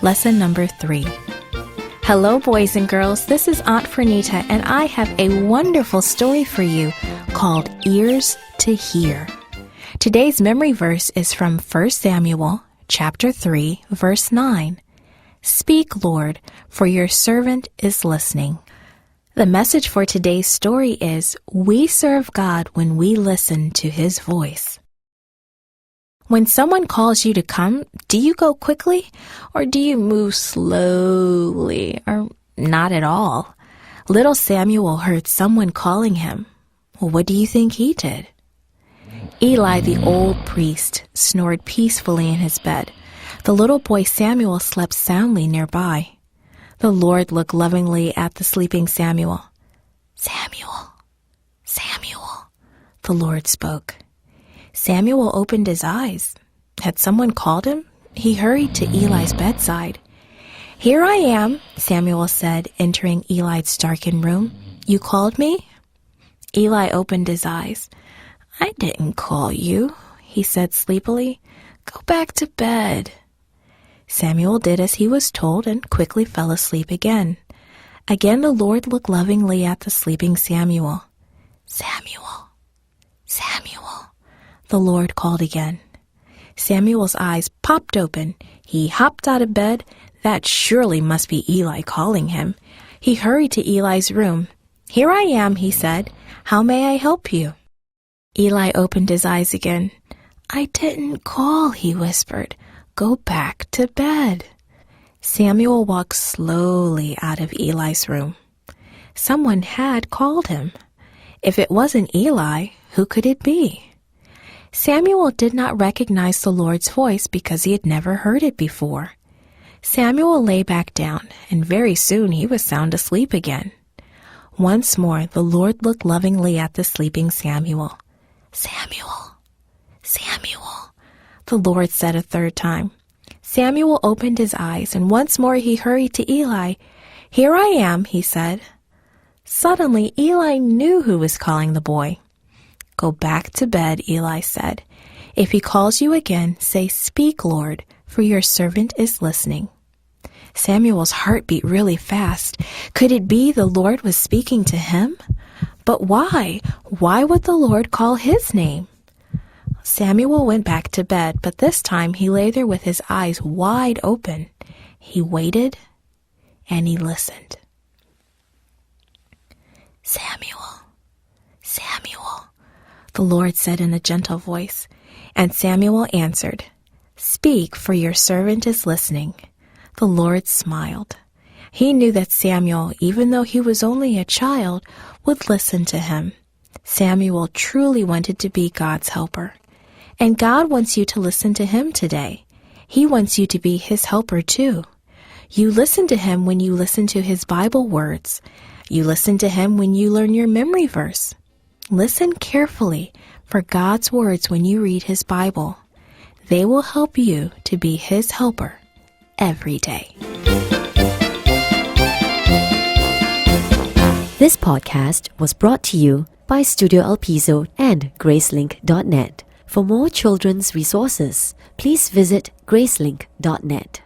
Lesson number 3. Hello, boys and girls. This is Aunt Fernita, and I have a wonderful story for you called Ears to Hear. Today's memory verse is from 1 Samuel chapter 3, verse 9. Speak, Lord, for your servant is listening. The message for today's story is, we serve God when we listen to His voice. When someone calls you to come, do you go quickly or do you move slowly or not at all? Little Samuel heard someone calling him. Well, what do you think he did? Eli, the old priest, snored peacefully in his bed. The little boy Samuel slept soundly nearby. The Lord looked lovingly at the sleeping Samuel. Samuel, Samuel, the Lord spoke. Samuel opened his eyes. Had someone called him? He hurried to Eli's bedside. Here I am, Samuel said, entering Eli's darkened room. You called me? Eli opened his eyes. I didn't call you, he said sleepily. Go back to bed. Samuel did as he was told and quickly fell asleep again. Again the Lord looked lovingly at the sleeping Samuel. Samuel, Samuel, the Lord called again. Samuel's eyes popped open. He hopped out of bed. That surely must be Eli calling him. He hurried to Eli's room. Here I am, he said. How may I help you? Eli opened his eyes again. I didn't call, he whispered. Go back to bed. Samuel walked slowly out of Eli's room. Someone had called him. If it wasn't Eli, who could it be? Samuel did not recognize the Lord's voice because he had never heard it before. Samuel lay back down, and very soon he was sound asleep again. Once more, the Lord looked lovingly at the sleeping Samuel. Samuel, Samuel, the Lord said a third time. Samuel opened his eyes, and once more he hurried to Eli. Here I am, he said. Suddenly, Eli knew who was calling the boy. Go back to bed, Eli said. If he calls you again, say, Speak, Lord, for your servant is listening. Samuel's heart beat really fast. Could it be the Lord was speaking to him? But why? Why would the Lord call his name? Samuel went back to bed, but this time he lay there with his eyes wide open. He waited and he listened. Samuel, Samuel, the Lord said in a gentle voice, and Samuel answered, Speak, for your servant is listening. The Lord smiled. He knew that Samuel, even though he was only a child, would listen to him. Samuel truly wanted to be God's helper. And God wants you to listen to him today. He wants you to be his helper too. You listen to him when you listen to his Bible words. You listen to him when you learn your memory verse. Listen carefully for God's words when you read his Bible. They will help you to be his helper every day. This podcast was brought to you by Studio El Piso and Gracelink.net. For more children's resources, please visit Gracelink.net.